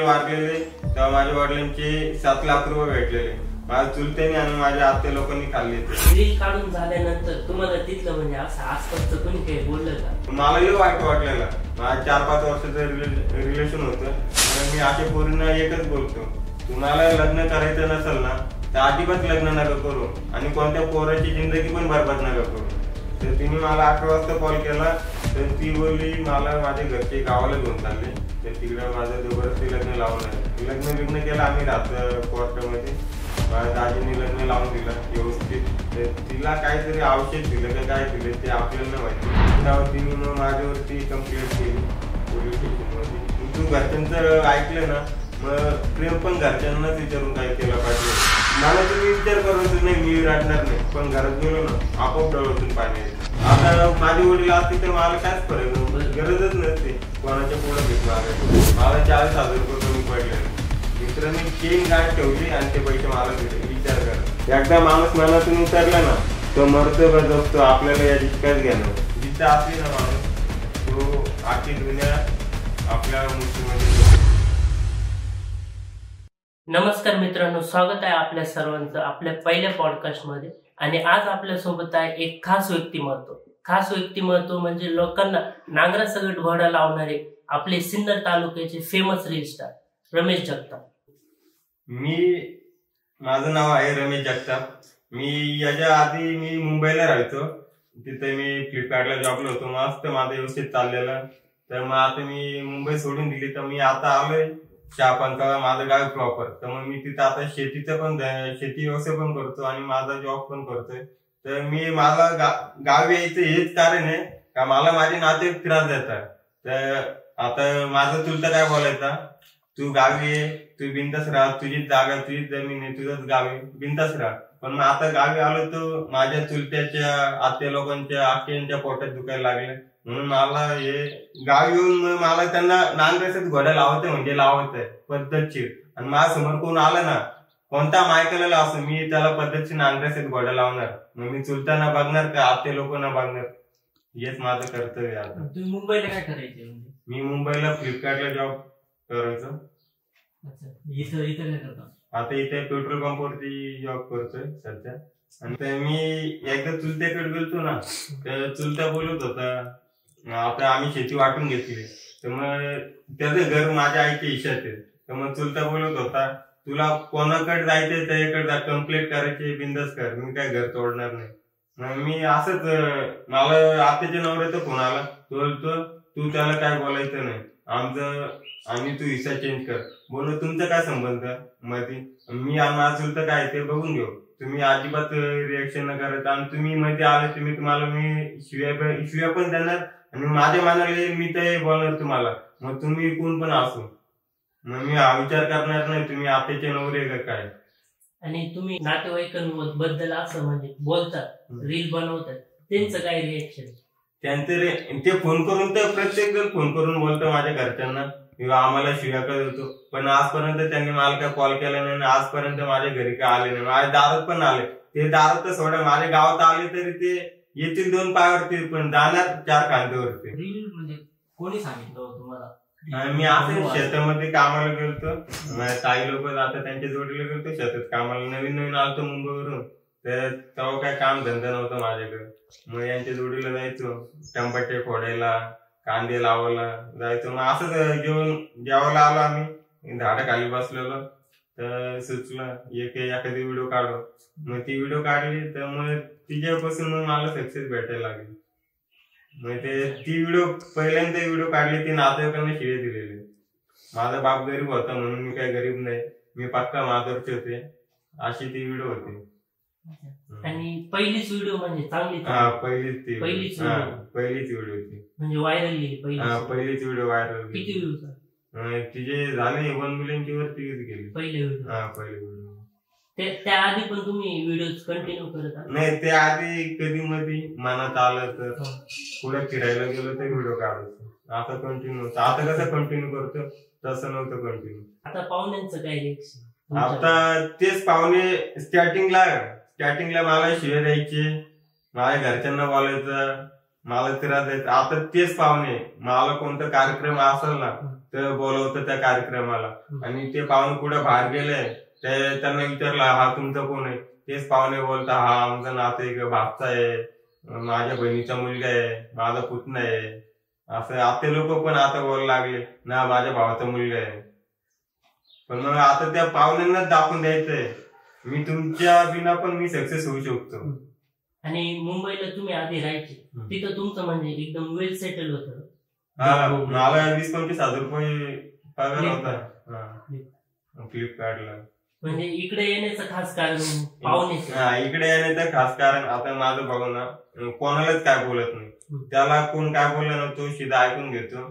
वारलेले तेव्हा माझ्या वडिलांचे 7 लाख रुपये भेटलेले माझ्या चुलत्याने आणि माझ्या आत्या लोकांनी खाल्ले. रील काढून झाल्यानंतर तुम्हाला तिथलं म्हणजे असं आसपासचं कोणी काही बोललं का? मला लय वाईट वाटलेलं. माझं 4-5 वर्षाचं रिलेशन होतं. मी अशा पोरींना एकच बोलतो, तुम्हाला लग्न करायचं नसेल ना तर अजिबात लग्न नका करू आणि कोणत्या पोराची जिंदगी पण बरबाद नका करू. तर तिने मला 8 वाजता कॉल केला. तर ती बोलली मला माझ्या घरचे गावाला घेऊन चालले, तर तिकडं माझं जबरदस्ती लग्न लावलं. लग्न केलं आम्ही राहतो कोर्टामध्ये. माझ्या दाजीने लग्न लावून दिलं व्यवस्थित. तर तिला काहीतरी औषध दिलं का काय दिलं ते आपल्याला माहिती. त्यावर तिने मग माझ्यावरती कंप्लेंट केली पोलीस स्टेशनमध्ये. तू घरच्यांचं ऐकलं ना मग प्रेम पण घरच्यांनाच विचारून काय केलं पाहिजे. मला तुम्ही विचार करायचं नाही, मी रडणार नाही, पण घरात गेलो ना आपोआप डोळ्यातून पाणी येतं. आता माझे वडील असते तर मला कायच फरक गरजच नसते कोणाच्या पुढे भीक मागायची. मला 40,000 रुपये कमी पडले. मित्रांनी चेन गाय ठेवली आणि ते पैसे मला दिले. विचार करा, एकदा माणूस मनातून उतरला ना तो मरतो का जगतो आपल्याला याची शिकायच घेणं. जिथं असली ना माणूस तो आखी दुनिया आपल्या मुठीमध्ये. नमस्कार मित्रांनो, स्वागत आहे आपल्या सर्वांचं आपल्या पहिल्या पॉडकास्ट मध्ये. आणि आज आपल्या सोबत आहे एक खास व्यक्तिमत्व म्हणजे लोकांना नांगरासकट घोडा लावणारे आपले सिन्नर तालुक्याचे famous reel star Ramesh Jagtap. माझं नाव आहे रमेश जगताप. मी याच्या आधी मी मुंबईला राहायचो. तिथे मी फ्लिपकार्टला जॉबला होतो. मस्त माझं व्यवस्थित चाललेलं. तर मग आता मी मुंबई सोडून दिली. तर मी आता आलोय शहापानचा माझं गाव प्रॉपर. तर मग मी तिथं आता शेती व्यवसाय पण करतो आणि माझा जॉब पण करतोय. तर मी मला गावी यायचं हेच कारण आहे का मला माझे नाते त्रास देतात. तर आता माझा चुलता काय बोलायचा, तू गावी ये, तू बिंदास राहा, तुझीच जागा तुझीच जमीन आहे, तुझंच गाव आहे, बिंदास राहा. पण मग आता गावी आलो तर माझ्या चुलत्याच्या आत्या लोकांच्या आख्यांच्या पोटात दुखायला लागले. म्हणून मला हे गाव येऊन मला त्यांना नांगरासकट घोडा लावायचं म्हणजे लावायचंय पद्धतशीर. आणि माझ्यासमोर कोण आलं ना कोणता मायकलेला असं मी त्याला पद्धतशीर नांगरासकट घोडा लावणार. मग मी चुलताना बघणार का आत्या लोकांना बघणार, हेच माझं कर्तव्य आहे. आता तुम्ही मुंबईला काय करायचे? मी मुंबईला फ्लिपकार्टला जॉब करायचो. इथं काय करता? आता इथे पेट्रोल पंपवरती जॉब करतोय सध्या. आणि मी एकदा चुलत्याकडे गेलतो ना तर चुलता बोलत होता आता आम्ही शेती वाटून घेतली. तर मग त्याचं घर माझ्या आईच्या हिशात आहे. तर मग चुलता बोलत होता तुला कोणाकडे जायचंय त्याच्याकडे जा, कंप्लेंट करायची बिंदास कर, मी काय घर तोडणार नाही. मग मी असंच मला आत्याच्या नवऱ्याचा फोन आला. तो बोलतो तू त्याला काय बोलायचं नाही आणि तू हिस्सा चेंज कर. बोललो तुमचा काय संबंध मध्ये, मी माझा चुलता काय ते बघून घेऊ, तुम्ही अजिबात रिएक्शन न करायचं. आणि तुम्ही मध्ये आले तुम्ही तुम्हाला मी शिव्या पण देणार आणि माझ्या मनाला मी ते बोलणार तुम्हाला. मग तुम्ही कोण पण असो, मग मी हा विचार करणार नाही तुम्ही आत्याचे नवरे का काय. आणि तुम्ही नातेवाईकांबद्दल असं म्हणजे बोलतात, रील बनवतात, त्यांचं काय रिएक्शन? ते फोन करून तर प्रत्येक जण फोन करून बोलतो माझ्या घरच्यांना किंवा आम्हाला शिव्या करतो. पण आजपर्यंत त्यांनी मला काय कॉल केला नाही, आजपर्यंत माझ्या घरी काय आले नाही. माझ्या दारात पण आले, ते दारात तर सोडा माझ्या गावात आले तरी ते येतील 2 पायावरती पण जाणार 4 खांद्यावरती. रील म्हणजे कोणी सांगितलं तुम्हाला? मी असं शेतामध्ये कामाला गेलतो. काही लोक आता त्यांच्या जोडीला गेलतो शेतात कामाला. नवीन आलतो मुंबईवरून. तर तेव्हा काय काम धंदा नव्हता माझ्याकडे. मग यांच्या जोडीला जायचो, टमाटे फोडायला, कांदे लावायला जायचो. मग असंच जेवायला आलो आम्ही झाडाखाली बसलेलो. तर सुचलं एखादी व्हिडिओ काढू. मग ती व्हिडिओ काढली तर मग तिच्यापासून मग मला सक्सेस भेटायला लागली. मग ती पहिल्यांदा व्हिडिओ काढली ती नातेवाईकांना शिव्या दिलेली. माझा बाप गरीब होता म्हणून मी काय गरीब नाही, मी पक्का माधवरचे होते, अशी ती व्हिडिओ होती. आणि पहिलीच व्हिडिओ म्हणजे चांगली? पहिलीच व्हिडिओ होती म्हणजे व्हायरल गेली. पहिलीच व्हिडिओ व्हायरल. किती व्ह्यूज तिचे झाले 1 मिलियनची वरती गेली पहिले व्हिडिओ. त्याआधी पण तुम्ही व्हिडिओ कंटिन्यू करत? नाही, त्याआधी कधी मध्ये मनात आलं तर पुढे फिरायला गेलो तर व्हिडिओ काढायचो. आता कंटिन्यू, आता कसं कंटिन्यू करतो तसं नव्हतं कंटिन्यू. आता पाहुण्यांचं काय रिएक्शन? आता तेच पाहुणे स्टार्टिंगला मला शिव्या द्यायचे, माझ्या घरच्यांना बोलायचं, मला त्रास द्यायचा. आता तेच पाहुणे मला कोणता कार्यक्रम असेल ना तर बोलवतं त्या कार्यक्रमाला. आणि ते पाहुणे कुठे बाहेर गेले ते त्यांना विचारलं हा तुमचा कोण आहे, तेच पाहुणे बोलता हा आमचा नातेवाईक भाचा आहे, माझ्या बहिणीचा मुलगा आहे, माझा पुतणा आहे. असं आते लोक पण आता बोलायला लागले ना माझ्या भावाचा मुलगा आहे. पण मग आता त्या पाहुण्यांनाच दाखवून द्यायचंय मी तुमच्या बिना पण मी सक्सेस होऊ शकतो. आणि मुंबईला तुम्ही आधी राहायचे, तिथं तुमचं म्हणजे एकदम वेल सेटल होतं. मला 20-25 हजार रुपये पगार होता फ्लिपकार्टला. म्हणजे इकडे येण्याचं खास कारण पाहुणे. इकडे येण्याचं खास कारण आता माझं भाऊ ना कोणालाच काय बोलत नाही, त्याला कोण काय बोललं ना तो सीधा ऐकून घेतो.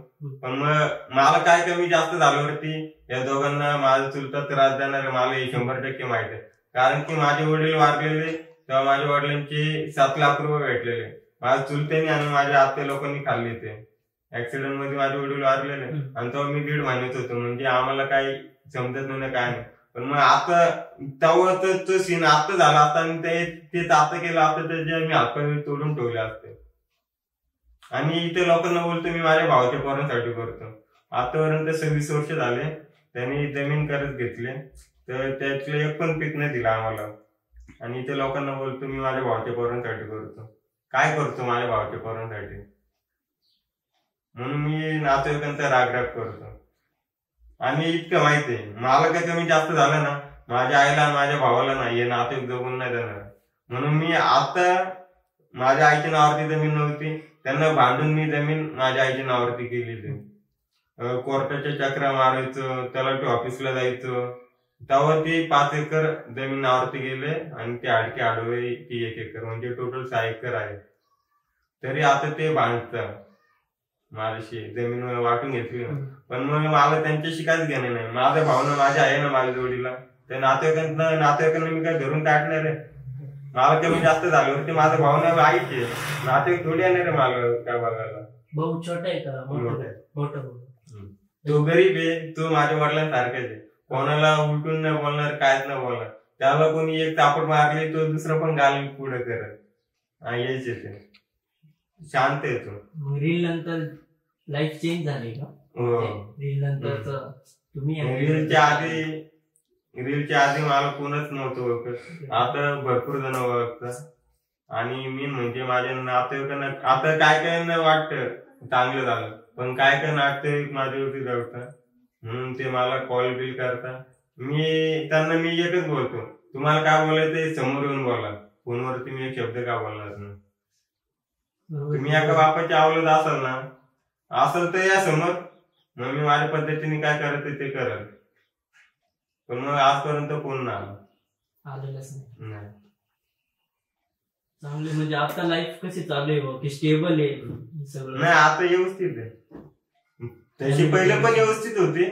पण मग मला काय कमी जास्त झाल्यावरती या दोघांना माझा चुलता त्रास देणार मला हे 100% माहिती आहे. कारण की माझे वडील वारलेले तेव्हा माझ्या वडिलांचे 7 लाख रुपये भेटलेले माझ्या चुलत्याने आणि माझ्या आत्या लोकांनी खाल्ले. ते ऍक्सिडेंट मध्ये माझे वडील वारलेले आणि तेव्हा मी 1.5 महिन्यात होतो. म्हणजे आम्हाला काही समजत नाही ना काय नाही. पण मग आता तेव्हा तो सीन आता झाला असता आणि ते आता केलं असतं तर जे मी हातपाय तोडून ठेवले असते. आणि इथे लोकांना बोलतो मी माझ्या भावाच्या पोरांसाठी करतो. आतापर्यंत 26 वर्ष झाले त्यांनी जमीन कर्ज घेतले तर त्यातलं एक पण पीक नाही दिलं आम्हाला. आणि इथे लोकांना बोलतो मी माझ्या भावाच्या पोरांसाठी करतो. काय करतो माझ्या भावाच्या पोरांसाठी? म्हणून मी नातेवाईकांचा रागराग करतो. आणि इतकं माहितीये मला काही कमी जास्त झालं ना माझ्या आईला आणि माझ्या भावाला नाही हे नातेवाईक जगून नाही देणार. म्हणून मी आता माझ्या आईच्या नावावरती जमीन नव्हती त्यांना भांडून मी जमीन माझ्या आईच्या नावावरती केलेली. कोर्टाच्या चक्रा मारायचं, तलाठी ऑफिसला जायचं, तेव्हा ते 5 एकर जमीन नावावरती गेले आणि ते आडके आडवे ती 1 एकर म्हणजे टोटल 6 एकर आहे. तरी आता ते भांडतं माझ्याशी जमीन वाटून घेतली. पण मग मला त्यांच्याशी काहीच घेणं नाही. माझ्या भावना माझ्या आहे ना माझ्या जोडीला त्या नातेवाईकांना मी काय धरून टाकणार आहे? मला कमी जास्त झाल्यावरती माझ्या भावना आईचे नातेवाईक थोडी येणार आहे मला काय बघायला. भाऊ छोटा आहे का मोठा आहे? मोठा. तो गरीब आहे, तो माझ्या वडिलांसारखाच आहे. कोणाला उलटून नाही बोलणार कायच नाही बोलणार. त्याला कोणी एक तापट मारली तो दुसरं पण गाल पुढे करत यायचे. ते शांत आहे तो. रील नंतर लाईफ चेंज झाली का? रील नंतर तुम्ही रीलच्या आधी मला कोणच नव्हतं ओळखत. आता भरपूर जण ओळखतात. आणि मी म्हणजे माझ्या नातेवाईकांना आता काय काय वाटतं चांगलं झालं पण काय काय नातेवाईक माझ्यावरती जगतात म्हणून ते मला कॉल बिल करतात. त्यांना मी एकच बोलतो तुम्हाला काय बोलायचं समोर येऊन बोला, फोनवरती मी एक शब्द का बोलणार नाही. तुम्ही एका बापाची आवडत असाल ना असेल तर या समोर मग मी माझ्या पद्धतीने काय करायचं ते करत. पण मग आजपर्यंत फोन आलेलाच नाही. चांगले म्हणजे आता लाईफ कशी चालू आहे की स्टेबल आहे सगळं? नाही आता व्यवस्थित आहे. तशी पहिले पण व्यवस्थित होती.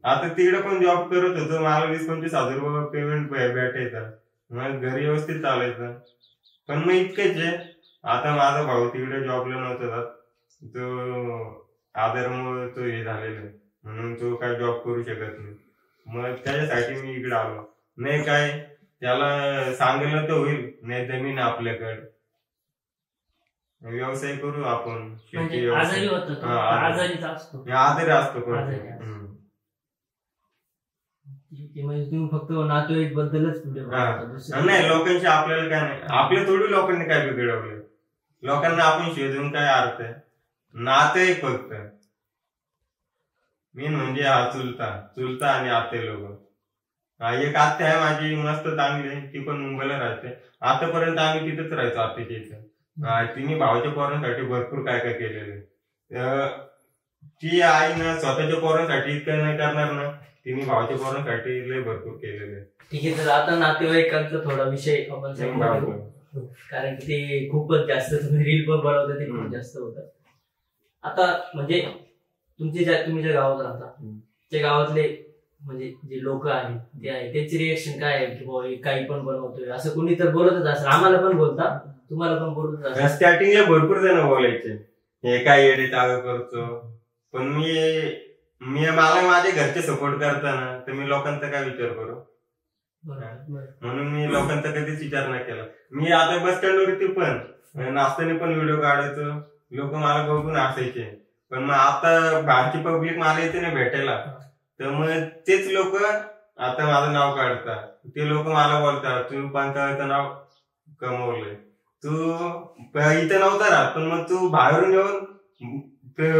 आता तिकडे पण जॉब करत होतो. मला 20-25 हजार रुपये पेमेंट भेटायचा. मग घरी व्यवस्थित चालायचं. पण मग इतकेच आहे आता माझा भाऊ तिकडे जॉबला नव्हता जात. तो आधारमुळे तो हे झालेला आहे म्हणून तो काय जॉब करू शकत नाही. मग त्याच्यासाठी मी इकडे आलो. नाही काय त्याला सांगितलं तर होईल. नाही जमीन आपल्याकडे व्यवसाय करू आपण. आजारी असतो म्हणजे तुम्ही फक्त नातेवाईक बद्दलच नाही लोकांशी आपल्याला काय नाही. आपल्या थोडी लोकांनी काय बिघडवले. लोकांना आपण शोधून काय अर्थ आहे. नातेवाईक फक्त मेन म्हणजे हा चुलता आणि आते लोक. एक आत्या आहे माझी मस्त चांगली आहे. ती पण मुंबईला राहते. आतापर्यंत आम्ही तिथेच राहायचो आत्याच्या इथे. तिने भावाच्या पोरांसाठी भरपूर काय काय केलेले. ती आई ना स्वतःच्या पोरांसाठी इतकं नाही करणार ना तिने भावाच्या पोरांसाठी लय भरपूर केलेले. ठीक आहे. तर आता नातेवाईकांचा थोडा विषय आपण कारण की ते खूपच जास्त तुम्ही रील पण बनवता ते खूप जास्त होतं. आता म्हणजे तुम्ही ज्या गावात राहता त्या गावातले म्हणजे जे लोक आहेत ते आहे त्यांची रिएक्शन काय आहे की बाबा काही पण बनवतोय असं कोणी तर बोलतच असेल. आम्हाला पण बोलतात तुम्हाला पण बोलतच असेल. स्टार्टिंगला भरपूर जण बोलायचे हे काय येडे चालू करतो. पण मला माझे घरचे सपोर्ट करताना तर मी लोकांचा काय विचार करू म्हणून मी लोकांचा कधीच विचार नाही केला. मी आता बस स्टँड वरती पण नाचताना पण व्हिडिओ काढायचो. लोक मला बघून असायचे पण मग आता बाहेरची पब्लिक मला येते ना भेटायला, तर मग तेच लोक आता माझं नाव काढतात. ते लोक मला बोलतात तू पंचायतचं नाव कमवलंय, तू इथं नव्हता राहत पण मग तू बाहेरून येऊन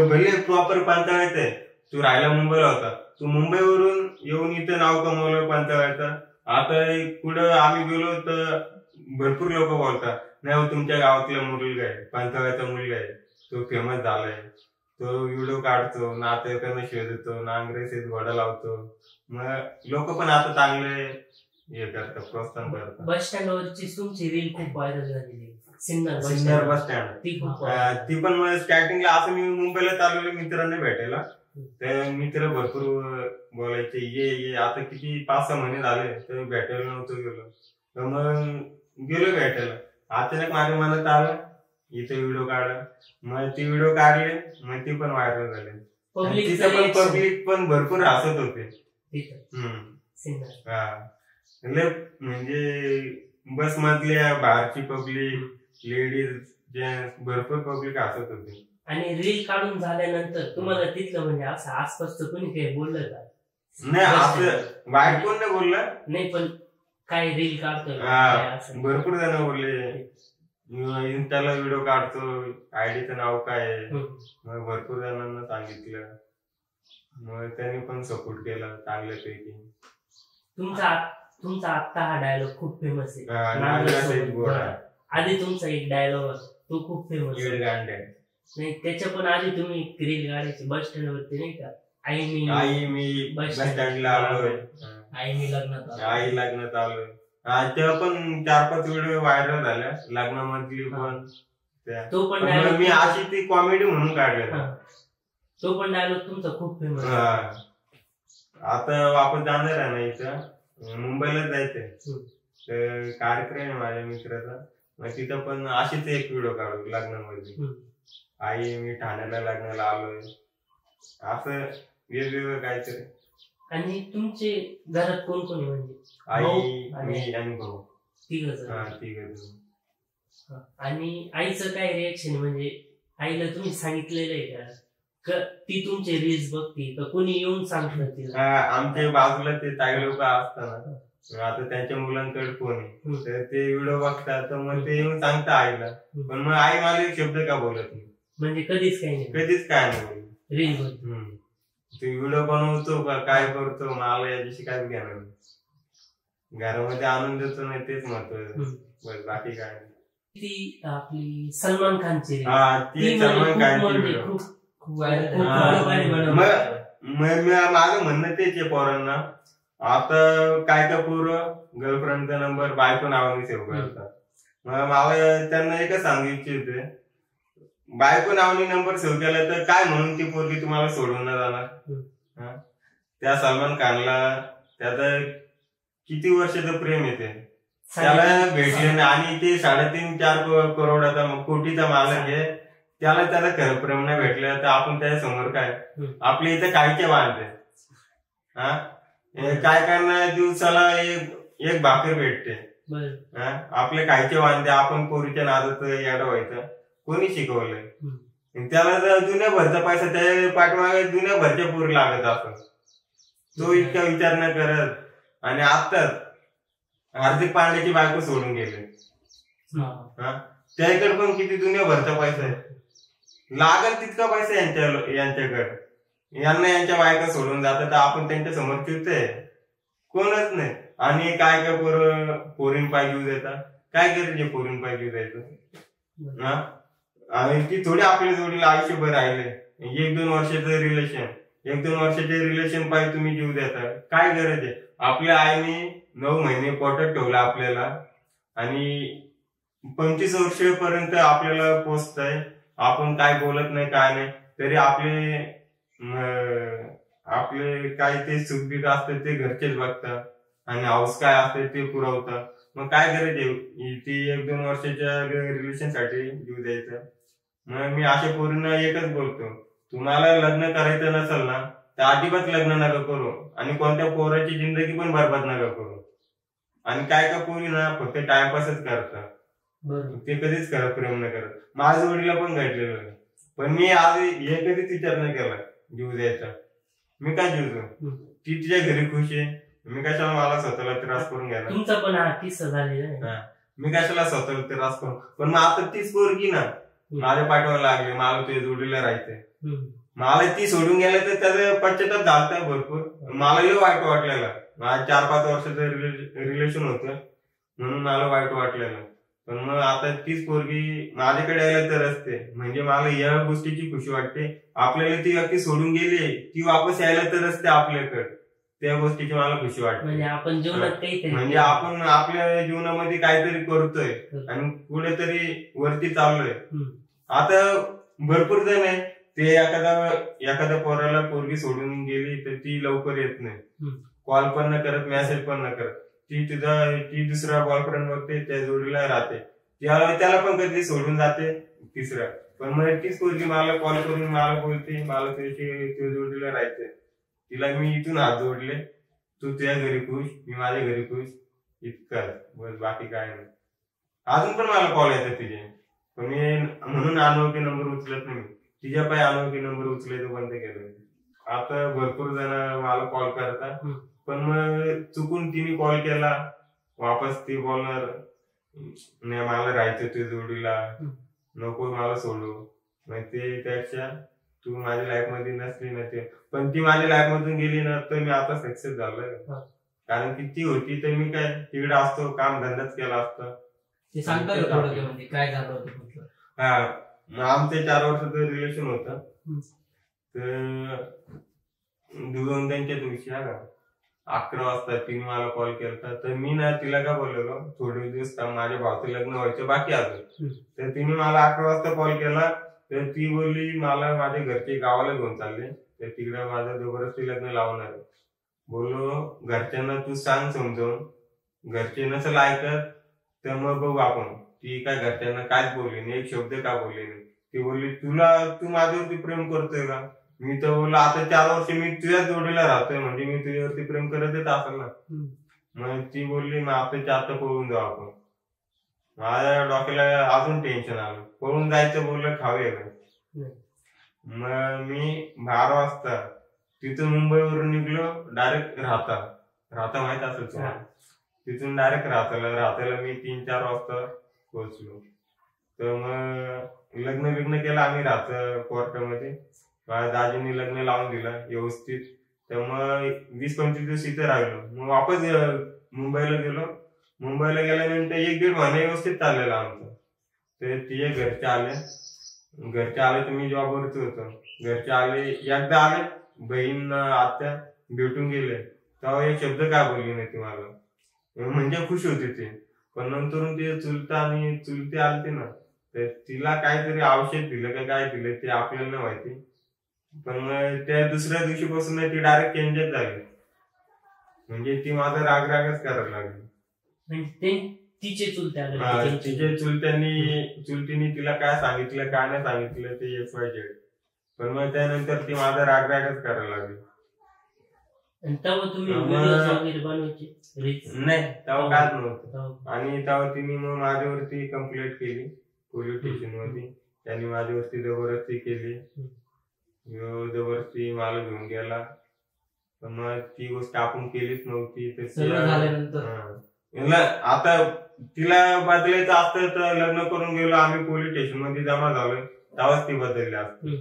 भले प्रॉपर पंचायत आहे, तू राहायला मुंबईला होता, तू मुंबईवरून येऊन इथं नाव कमवलं पंचायतचं. आता पुढं आम्ही गेलो तर भरपूर लोक बोलतात नाही तुमच्या गावातला मुलगा आहे, पंचायतचा मुलगा आहे, तो फेमस झालाय, तो व्हिडिओ काढतो, नातेवाईकांना शोधतो, नांगरेसेत घोडा लावतो. मग लोक पण आता चांगले हे करतात, प्रोत्साहन करतात. बस स्टँड वरची तुमची रील खूप व्हायरल झालेली, सिन्नर बस स्टँड. ती पण मग स्टार्टिंगला असं मी मुंबईला चालवलं मित्रांना भेटायला, तर मित्र भरपूर बोलायचे ये आता किती 5-6 महिने झाले तर भेटायला नव्हतं गेलो, तर मग गेलो भेटायला. अचानक माझ्या मनात आलं इथे व्हिडिओ काढला, मग ती व्हिडिओ काढले, मग ती पण व्हायरल झाली. तिथं पण पब्लिक पण भरपूर हसत होते. म्हणजे बस मधल्या बाहेरची पब्लिक, लेडीज जेंट्स भरपूर पब्लिक हसत होते. आणि रील काढून झाल्यानंतर तुम्हाला तिथलं म्हणजे असं आसपासचं कोणी काही बोललं का? नाही असं वाईट कोण नाही बोललं, नाही पण काय रील काढतोय भरपूर जण बोलले इंस्टाला व्हिडिओ काढतो, आयडीचं नाव काय आहे, मग भरपूर जणांना सांगितलं, मग त्यांनी पण सपोर्ट केला चांगल्यापैकी. तुमचा आता हा डायलॉग खूप फेमस आहे. आधी तुमचा एक डायलॉग तो खूप फेमस नाही, त्याच्या पण आधी तुम्ही रील काढायची बस स्टँड वरती नाही का, आई मी बस स्टँडला आलोय, आई लग्नात आलोय. तेव्हा पण 4-5 व्हिडिओ व्हायरल झाल्या लग्नामधली पण. तो पण मी अशी ती कॉमेडी म्हणून काढलेला. तो पण डायलॉग तुमचा खूप फेमस. आता वापस जाणार आहे ना इथं मुंबईला जायचंय, तर कार्यक्रम आहे माझ्या मित्राचा, मग तिथं पण अशीच एक व्हिडिओ काढू लग्नामध्ये, आई मी ठाण्याला लग्नाला आलोय, असं वेगवेगळं काहीतरी. आणि तुमचे घरात कोण कोणी म्हणजे आई मी आणि भाऊ तिघ. आणि आईचं काय रिएक्शन, म्हणजे आईला तुम्ही सांगितलेलं आहे का ती तुमचे रील्स बघती का कोणी येऊन सांगतं तिला? आमच्या बाजूला ते ताई लोक असतात, आता त्यांच्या मुलांकडे फोन आहे तर ते व्हिडिओ बघतात, तर मग ते येऊन सांगतात आईला. पण मग आई मला एक शब्द का बोलत नाही, म्हणजे कधीच काय नाही बोलत. रील ते व्हिडिओ बनवतो का काय करतो मला याच्याशी काय घेणार नाही, घरामध्ये आणून देतो नाही तेच महत्वाचं, बस बाकी काय नाही. ती आपली सलमान खानची सलमान खानची माझं म्हणणं तेच आहे पोरांना, आता काय पोरं गर्लफ्रेंडचा नंबर बायको नावाने सेव्ह करतात. मग मला त्यांना एकच सांगू इच्छिते, बायको नावाने नंबर सेव्ह केला तर काय म्हणून ती पोरगी तुम्हाला सोडून न जाणार? त्या सलमान खानला त्याचं किती वर्षाचं प्रेम येते, त्याला भेटले नाही, आणि ते 3.5-4 करोडाचा कोटीचा मालक आहे, त्याला खरं प्रेम नाही भेटलं तर आपण त्याच्या समोर काय? आपल्या इथं कायचे बांधते, काय करणार, दिवसाला एक भाकर भेटते, आपले कायचे बांधते, आपण पोरीच्या नादात याडं व्हायचं, कोणी शिकवलंय? त्याला जर दुनियाभरचा पैसा त्या पाठीमागे दुनियाभरच्या पोरी लागत असं, तो इतका विचार न करत. आणि आताच हार्दिक पांड्याची बायको सोडून गेले, त्याकडे पण किती दुनियाभरचा पैसा आहे, लागल तितका पैसा यांच्याकडे, यांना यांच्या बायका सोडून जातात तर आपण त्यांच्या समोर फिरतोय कोणच नाही. आणि काय पोरीन पाय घेऊ देतात, काय करायचे पोरीन पाय घेऊ द्यायचं? आणि ती थोडी आपल्या जोडीला आयुष्यभर राहिले, 1-2 वर्षाचे रिलेशन पाहिजे तुम्ही जीव देता, काय गरज आहे? आपल्या आईने 9 महिने पोटात ठेवलं आपल्याला आणि 25 वर्षापर्यंत आपल्याला पोचतंय, आपण काय बोलत नाही काय नाही, तरी आपले काय ते सुखबीक असते ते घरचेच बघतात आणि हाऊस काय असते ते पुरवतात. मग काय गरज आहे ती 1-2 वर्षाच्या रिलेशन साठी जीव द्यायचं? मग मी अशा पोरींना एकच बोलतो, तुम्हाला लग्न करायचं नसेल ना तर अजिबात लग्न नका करू आणि कोणत्या पोराची जिंदगी पण बरबाद नका करू. आणि काय पोरी ना फक्त टाइमपासच करतात, ते कधीच खरं प्रेम न करत. माझ्या जोडीला पण घडलेलं, पण मी आज हे कधीच विचार नाही केला जीव द्यायचा. मी काय जीव देऊ? ती तिच्या घरी खुश आहे, मी कशाला मला स्वतःला त्रास करून घ्यायला. तुमचा पण किस्सा झालेला आहे. मी कशाला स्वतःला त्रास करून. पण मग आता तीच पोरगी ना माझ्या पाठवायला लागली, मला तुझ्या जोडीला राहायचंय. मला ती सोडून गेलं तर त्याचा पश्चाताप झालता भरपूर. मला लय वाईट वाटलेलं. माझं 4-5 वर्षाचं रिलेशन होतं म्हणून मला वाईट वाटलेलं. पण मग आता तीच पोरगी माझ्याकडे यायला तर असते, म्हणजे मला या गोष्टीची खुशी वाटते. आपल्याला ती व्यक्ती सोडून गेली, ती वापस यायला तर असते आपल्याकडे, त्या गोष्टीची मला खुशी वाटते. म्हणजे आपण जीवनात काहीतरी, म्हणजे आपण आपल्या जीवनामध्ये काहीतरी करतोय आणि कुठेतरी वरती चाललोय. आता भरपूर जण आहे ते एखाद्या पोराला पोरगी सोडून गेली तर ती लवकर येत नाही, कॉल पण न करत, मेसेज पण न करत. ती दुसरा बॉयफ्रेंड बघते, त्या जोडीला राहते, त्याला पण कधी सोडून जाते तिसरा. पण मग तीच पोरगी मला कॉल करून मला बोलते, मला तुझ्या जोडीला राहायचंय. तिला मी इथून हात जोडले, तू तुझ्या घरी खुश, मी माझ्या घरी खुश, इतकं बस, बाकी काय नाही. अजून पण मला कॉल येतात तिचे, पण मी म्हणून अनोळखी नंबर उचलत नाही. तिच्या पाय अनोळखी नंबर उचलायचं बंद केलं. आता भरपूर जण मला कॉल करतात, पण मग चुकून तिने कॉल केला वापस ती बोलणार नाही मला राहायचं तुझ्या जोडीला, नको मला सोडू. मग ते त्यापेक्षा तू माझ्या लाईफ मध्ये नसली ना ते, पण ती माझ्या लाईफ मधून गेली ना तर मी आता सक्सेस झालोय. कारण की ती होती तर मी काय तिकडे असतो, काम धंदाच केला असता. काय झालं होतं? आमचं 4 वर्षाचं रिलेशन होतं. तर त्यांच्या दिवशी 11 वाजता तिने मला कॉल केला. तर मी ना तिला काय बोललेलो, थोडे दिवस माझ्या भावाचं लग्न व्हायचं बाकी अजून. तर तिने मला 11 वाजता कॉल केला. तर ती बोलली मला माझ्या घरचे गावाला घेऊन चालले, तर तिकडे माझं जबरदस्ती लग्न लावणार आहे. बोललो घरच्यांना तू सांग समजावून, घरचे नसेल ऐकत तर मग बघू आपण. ती काय घरच्यांना कायच बोलली नाही, एक शब्द का बोलली नाही. ती बोलली तू माझ्यावरती प्रेम करतोय का? मी तर बोललो आता 4 वर्ष मी तुझ्याच जोडीला राहतोय, म्हणजे मी तुझ्यावरती प्रेम करत येत असेल ना. मग ती बोलली मग आता पळून जाऊ आपण. माझ्या डोक्याला अजून टेन्शन आलं, पळून जायचं बोललं खावे. मग मी 12 वाजता तिथून मुंबईवरून निघलो, डायरेक्ट राहता माहित असेल तुम्हाला, तिथून डायरेक्ट राहताला मी 3-4 वाजता पोहोचलो. तर मग लग्न केलं आम्ही राहतं कोर्टामध्ये. माझ्या दाजींनी लग्न लावून दिलं व्यवस्थित. तर मग 20-25 दिवस इथे राहिलो. मग वापस मुंबईला गेलो. मुंबईला गेल्यानंतर 1-1.5 महिने व्यवस्थित चाललेला आमचं. तर तिचे घरचे आले तर मी जॉबवरती होतो. घरचे आले, एकदा आले, बहीण आत्या भेटून गेले, तेव्हा एक शब्द काय बोलली नाही ती मला, म्हणजे खुश होते ते. पण नंतर ते चुलती आलते ना, तर तिला काहीतरी औषध दिलं का काय दिलं ते आपल्याला नाही माहिती. पण मग त्या दुसऱ्या दिवशीपासून ती डायरेक्ट चेंजच झाली. म्हणजे ती माझा रागच करायला लागली. तिचे चुलतीने तिला काय सांगितलं काय नाही सांगितलं ते XYZ. पण मग त्यानंतर ती माझा रागच करायला लागली. नाही तेव्हा कायच नव्हतं. आणि तेव्हा तिने मग माझ्यावरती कंप्लेंट केली पोलीस स्टेशन मध्ये. त्यांनी माझ्यावरती जबरदस्ती केली, जबरदस्ती मला घेऊन गेला. पण मग ती गोष्ट आपण केलीच नव्हती. आता तिला बदलायचं असतं तर लग्न करून गेलो आम्ही, पोलीस स्टेशन मध्ये जमा झालोय, तेव्हाच ती बदलली असते.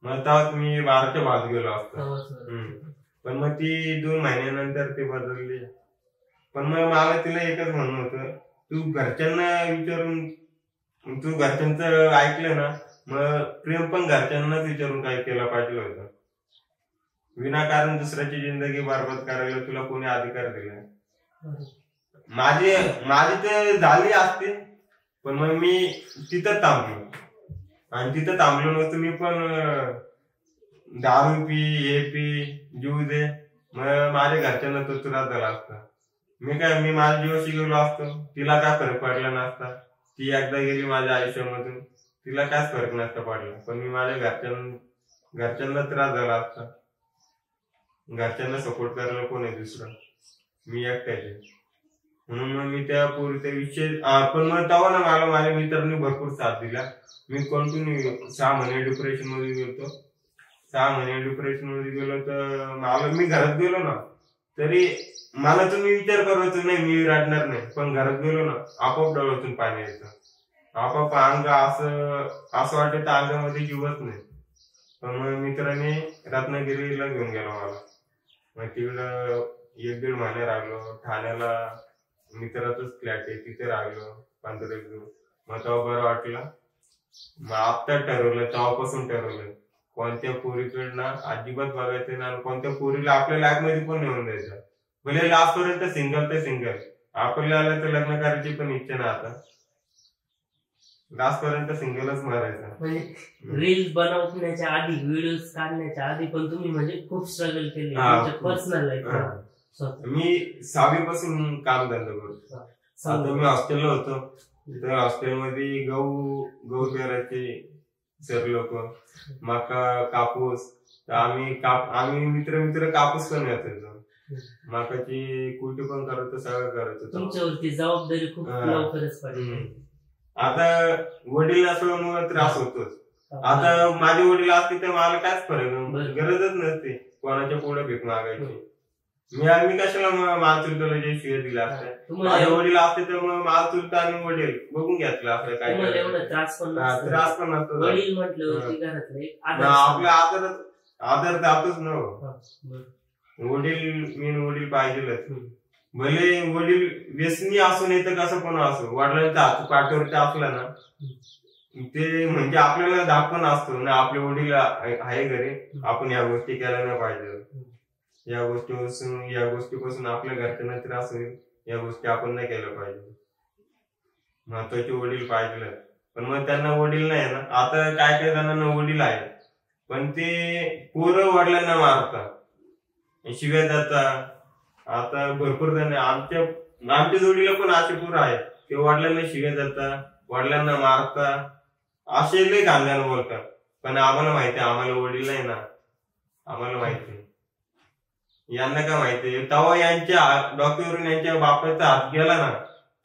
मग तेव्हाच मी 12च्या भात गेलो असतो. पण मग ती 2 महिन्यानंतर ती बदलली. पण मग मला तिला एकच म्हणणं होतं, तू घरच्यांना विचारून, तू घरच्यांचं ऐकलं ना, मग प्रेम पण घरच्यांनाच विचारून काय केलं पाहिजे होतं. विनाकारण दुसऱ्याची जिंदगी बरबाद करायला तुला कोणी अधिकार दिला? माझी तर झाली असते, पण मग मी तिथं थांबलो. आणि तिथं थांबलो नव्हतं मी पण दारू पी जीव दे, मग माझ्या घरच्यांना तो त्रास झाला असता. मी माझ्या जीवाशी गेलो असतो, तिला काय फरक पडला नसता. ती एकदा गेली माझ्या आयुष्यामधून, तिला कायच फरक नसता पडला. पण मी माझ्या घरच्यांना त्रास झाला असता. घरच्यांना सपोर्ट करायला कोण आहे दुसरं? मी एकट्याचे. म्हणून मग मी त्या पोरीचा विषय पण मग तेव्हा ना मला माझ्या मित्रांनी भरपूर साथ दिला. मी कंटिन्यू 6 महिने डिप्रेशन मध्ये गेलो. 6 महिने डिप्रेशन मध्ये गेलो तर मला मी घरात गेलो ना तरी मला तुम्ही विचार करायचो नाही मी रडणार नाही, पण घरात गेलो ना आपोआप डोळ्यातून पाणी यायचं, आपोआप अंग असं वाटायचं अंगामध्ये जीवच नाही. पण मग मित्राने रत्नागिरीला घेऊन गेला मला. मग तिकडं 1-1.5 महिने राहिलो. ठाण्याला मित्राचाच फ्लॅट आहे तिथे राहिलो 15 दिवस. मग तेव्हा बरं वाटलं. मग आता ठरवलं, तेव्हापासून ठरवलं कोणत्या पोरीकडनं अजिबात बघायचं ना, कोणत्या पोरीला आपल्या लाईफ मध्ये पण नेऊन द्यायचं. भले लास्ट पर्यंत सिंगल ते सिंगल, आपल्याला तर लग्न करायची पण इच्छा नाही आता, लास्ट पर्यंत सिंगलच मारायचा. म्हणजे रील्स बनवण्याच्या आधी, व्हिडिओज काढण्याच्या आधी पण तुम्ही म्हणजे खूप स्ट्रगल केले पर्सनल लाईफ. मी 6वी पासून काम धंदा करतो. आता मी हॉस्टेलला होतो तर हॉस्टेलमध्ये गहू पेरायचे सर लोक, मका, कापूस. तर आम्ही मित्र कापूस पण घ्यायचो, मकाची कुटी पण करायचो, सगळं करायचो. तुमच्यावरती जबाबदारी खूप लवकरच पडली. आता वडील असल्यामुळे त्रास होतोच. आता माझे वडील असते तर मला कायच फरक, गरजच नसते कोणाच्या पुढे भीक मागायची. मी कशाला माल चुलताला जे शिवाय दिला असतात. माझे वडील असते तर मग माल चुलता आणि वडील बघून घेतलं आपलं काय त्रास पण नसतो. आपला आदर जातोच ना. वडील पाहिजेलच. भले वडील व्यसनी असू नाही तर कसं पण असो, वडिलांचा हात पाठीवरती असला ना ते म्हणजे आपल्याला धाक पण असतो ना, आपले वडील आहे घरी, आपण या गोष्टी केल्या नाही पाहिजे. या गोष्टीपासून आपल्या घरच्यांना त्रास होईल, या गोष्टी आपण नाही केल्या पाहिजे. महत्वाचे वडील पाहिजे. पण मग त्यांना वडील नाही ना. आता काय जणांना वडील आहे पण ते पोरं वडिलांना मारतात, शिव्या देतात. आता भरपूर जण आमच्या जोडीला पण असे पोरं आहेत ते वडिलांना शिव्या देतात, वडिलांना मारतात, असे लय घाणघाण बोलतात. पण आम्हाला माहिती आहे आम्हाला वडील नाही ना, आम्हाला माहिती. यांना काय माहिती, तेव्हा यांच्या डोक्यावरून यांच्या बापाचा हात गेला ना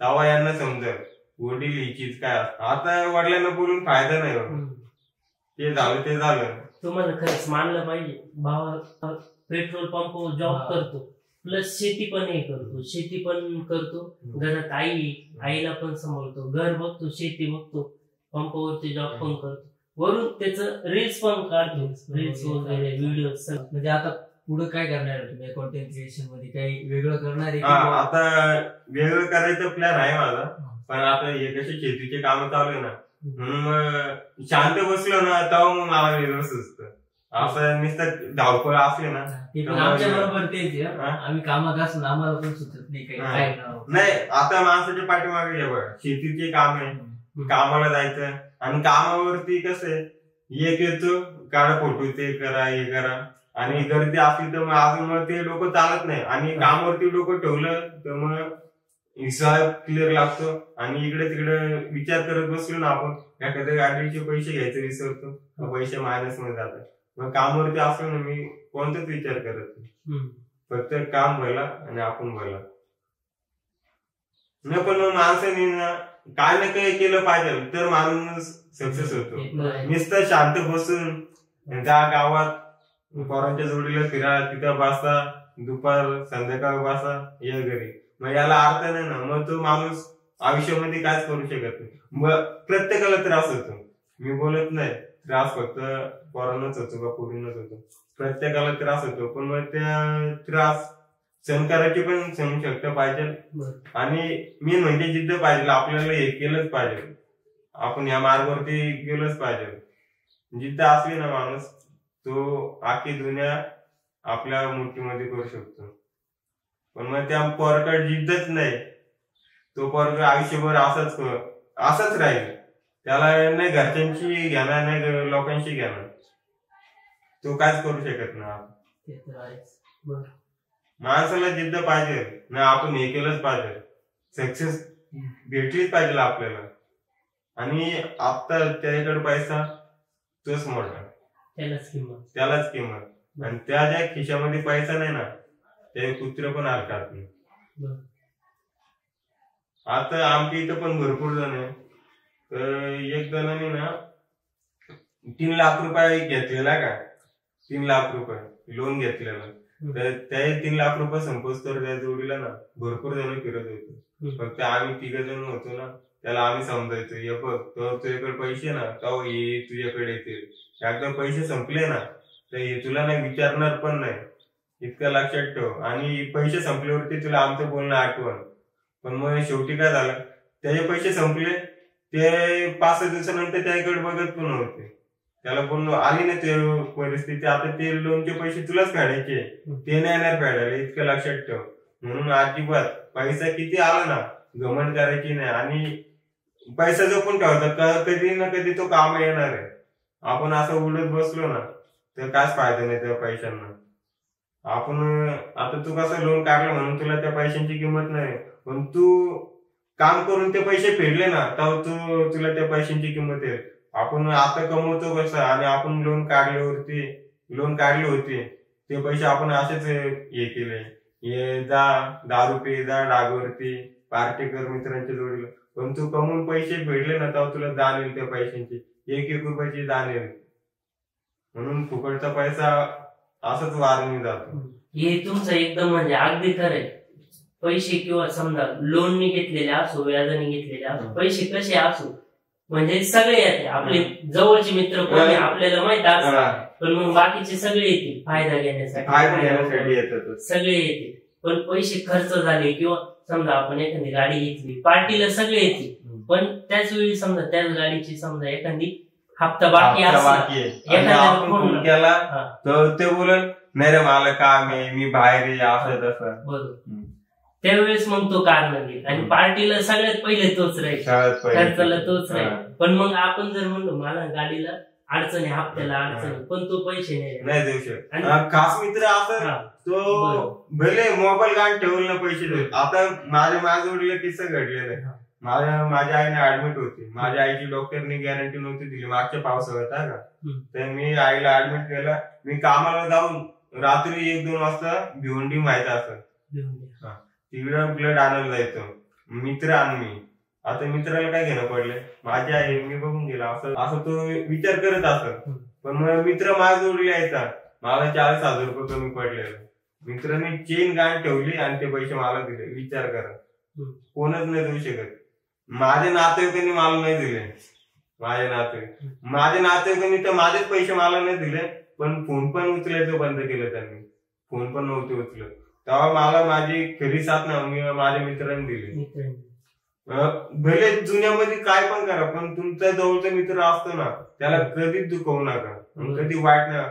तेव्हा यांना समजेल वडील ही चीज काय असतं. आता वडिलांना बोलून फायदा नाही, ते झालं. तुम्हाला खरंच मानलं पाहिजे. भावा पेट्रोल पंपवर जॉब करतो, प्लस शेती पण करतो, घरात आईला पण सांभाळतो, घर बघतो, शेती बघतो, पंपावरती जॉब पण करतो, वरून त्याचं रील्स पण काढतो, रील्स वगैरे व्हिडिओ. म्हणजे आता पुढे काय करणार आहे तुम्ही कॉन्टेंट क्रिएशन मध्ये? काही वेगळं करणार आहे? आता वेगळं करायचं प्लॅन आहे माझा. पण आता हे कसे शेतीचे काम चालू आहे ना, म्हणून शांत बसलो ना तेव्हा मग मला वेगळं सुचतं. असं नुसतं धावपळ असले ना, आमच्या बरोबर तेच आम्ही कामात असून आम्हाला पण सुचत नाही काही. नाही आता माणसाच्या पाठीमागे हे बघा शेतीचे काम आहे, कामाला जायचं. आणि कामावरती कसं एक येतो काढा फोटो, ते करा हे करा, आणि गर्दी असली तर मग ते डोकं चालत नाही. आणि कामावरती डोकं ठेवलं तर मग हिसाब क्लिअर लागतो. आणि इकडे तिकडे विचार करत बसलो ना आपण, एखाद्या गाडीचे पैसे घ्यायचे विसरतो, पैसे मायनस मध्ये जातात. मग कामावरती असलो ना मी कोणताच विचार करत नाही, फक्त काम भला आणि आपण भला. नाही पण मग माणसाने ना काय ना काही केलं पाहिजे तर माणूस सक्सेस होतो. नुसतं शांत बसून त्या गावात पोरांच्या जोडीला फिरा, तिथं बसा, दुपार संध्याकाळ बसा, या घरी, मग याला अर्थ नाही ना. मग तो माणूस आयुष्यामध्ये कायच करू शकत नाही. मग प्रत्येकाला त्रास होतो, मी बोलत नाही त्रास फक्त पोरांनाच होतो का पोरींनाच होतो, प्रत्येकाला त्रास होतो. पण मग त्या त्रास सहन करायची पण सहनशक्ती पाहिजे. आणि मेन म्हणजे जिद्द पाहिजे. आपल्याला हे केलंच पाहिजे, आपण या मार्गावरती गेलंच पाहिजे. जिद्द असली ना माणूस तो आखी दुनिया आपल्या मुठीमध्ये करू शकतो. पण मग त्या पोराकडे जिद्दच नाही, तो पोरग आयुष्यभर असंच राहील. त्याला नाही घरच्यांशी घेणार, नाही लोकांशी घेणार, तो कायच करू शकत नाही. माणसाला जिद्द पाहिजे ना, आपण हे केलंच पाहिजे, सक्सेस भेटलीच पाहिजे आपल्याला. आणि आता त्याच्याकडे पैसा तोच मोठा, त्यालाच किंमत. आणि त्या ज्या खिशामध्ये पैसा नाही ना, ते कुत्रे पण हलतात नाही. आता आमच्या इथं पण भरपूर जण आहे. तर एक जणांनी ना 3 लाख रुपये घेतलेला का, 3 लाख रुपये लोन घेतलेलं. तर त्या 3 लाख रुपये संपोज तर त्या जोडीला ना भरपूर जण फिरत होते. फक्त आम्ही 3 जण होतो ना, त्याला आम्ही समजायचो, हे बघ तुझ्याकडे पैसे ना तो हे तुझ्याकडे येतील, एकदा पैसे संपले ना तर हे तुला नाही विचारणार पण नाही, इतकं लक्षात ठेव. आणि पैसे संपल्यावरती तुला आमचं बोलणं आठवण. पण मग शेवटी काय झालं, त्याचे पैसे संपले, ते 5-6 दिवसानंतर त्याकडे बघत पण नव्हते. त्याला बोललो आली ना ते परिस्थिती, आता ते लोनचे पैसे तुलाच फेडायचे, ते नाही येणार फेडायला, इतकं लक्षात ठेव. म्हणून अजिबात पैसा किती आला ना घमंड करायची नाही. आणि पैसा जपून ठेवतात, कधी ना कधी तो काम येणार आहे. आपण असं उडत बसलो ना तर काहीच फायदा नाही त्या पैशांना. आपण आता तू कसं लोन काढलं म्हणून तुला त्या पैशांची किंमत नाही, पण तू काम करून ते पैसे फेडले ना तर तुला त्या पैशांची किंमत येईल. आपण आता कमवतो कसं, आणि आपण लोन काढले होते ते पैसे आपण असेच हे केले, हे जा दारू पे, जा डागवरती पार्टी कर मित्रांच्या जोडीला, पण तू कमवून पैसे फेडले ना तर तुला दान येईल त्या पैशांची, 1-1 रुपयाची दान येईल. म्हणून फुकटचा पैसा असंच वारणी जातो. हे तुमचं एकदम म्हणजे अगदी खरंय. पैसे किंवा समजा लोननी घेतलेले असो, व्याजाने घेतलेले असो, पैसे कसे असो, म्हणजे सगळे येते. आपले जवळचे मित्र कोणी आपल्याला माहित असतात, पण मग बाकीचे सगळे येतील फायदा घेण्यासाठी येतात, सगळे येतील. पण पैसे खर्च झाले किंवा समजा आपण एखादी गाडी घेतली, पार्टीला सगळे येतील, पण त्याच वेळी समजा त्याच गाडीची समजा एखादी हप्ता बाकी आपण केला तर ते बोलल नाही रे मला काम आहे, मी बाहेर आहे, असं तसं. बरोबर. त्यावेळेस मग तो कारण देईल. आणि पार्टीला सगळ्यात पहिले तोच राहील, खर्चाला तोच राहील. पण मग आपण जर म्हणलो मला गाडीला अडचणी, हप्त्याला अडचणी, पण तो पैसे नाही देऊ शकत. खास मित्र असं तो भले मोबाईल गाडी ठेवून ना पैसे देऊ. आता माझ्याजवळ किस्सा घडलेला आहे. माझ्या आईने ऍडमिट होती. माझ्या आईची डॉक्टरनी गॅरंटी नव्हती दिली मागच्या पावसाळ्यात का, तर मी आईला ऍडमिट केलं. मी कामाला जाऊन रात्री 1-2 वाजता भिवंडी माहिती असं तिकडं ब्लड आणायला जायचो, मित्र आणि मी. आता मित्राला काय घेणं पडले, माझी आई मी बघून गेला असं तो विचार करत असत. पण मग मित्र माझ्या जोडली यायचा, मला 40,000 रुपये कमी पडलेलं. मित्रांनी चेन गाण ठेवली आणि ते पैसे मला दिले. विचार करा, कोणच नाही देऊ शकत. माझ्या नातेवाईकांनी मला नाही दिले, माझ्या नातेवाईकांनी तर माझेच पैसे मला नाही दिले, पण फोन पण उचलायचं बंद केलं त्यांनी, फोन पण नव्हते उचलत. तेव्हा मला माझी खरी साथ ना माझ्या मित्रांनी दिली. भले जुन्यामध्ये काय पण करा, पण तुमचा जवळचा मित्र असतो ना त्याला कधीच दुखवू नका, कधी वाईट ना.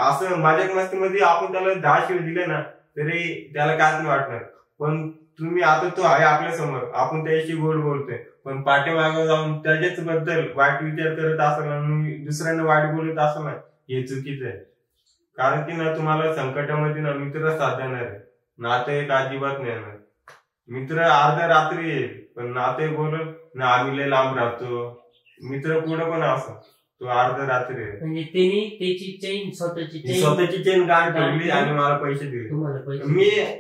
असं माझ्या मस्तीमध्ये आपण त्याला 10 शिव दिले ना तरी त्याला काहीच नाही वाटणार. पण तुम्ही आता तो आहे आपल्या समोर, आपण त्याशी गोड बोलतोय, पण पाठीमागे जाऊन त्याच्याच बद्दल वाईट विचार करत असाल आणि दुसऱ्यांना वाईट बोलत असाल ना, हे चुकीचं आहे. कारण की ना तुम्हाला संकटामध्ये ना मित्र साथ देणार आहे, नातेवाईक अजिबात नाही येणार. मित्र अर्ध्या रात्री येईल, पण नातेवाईक बोलत ना आम्ही लय लांब राहतो. मित्र पुढे पण असं तो अर्ध्या रात्री आहे. म्हणजे त्यांनी त्याची चेन स्वतःची चेन गाण ठेवली आणि मला पैसे दिले.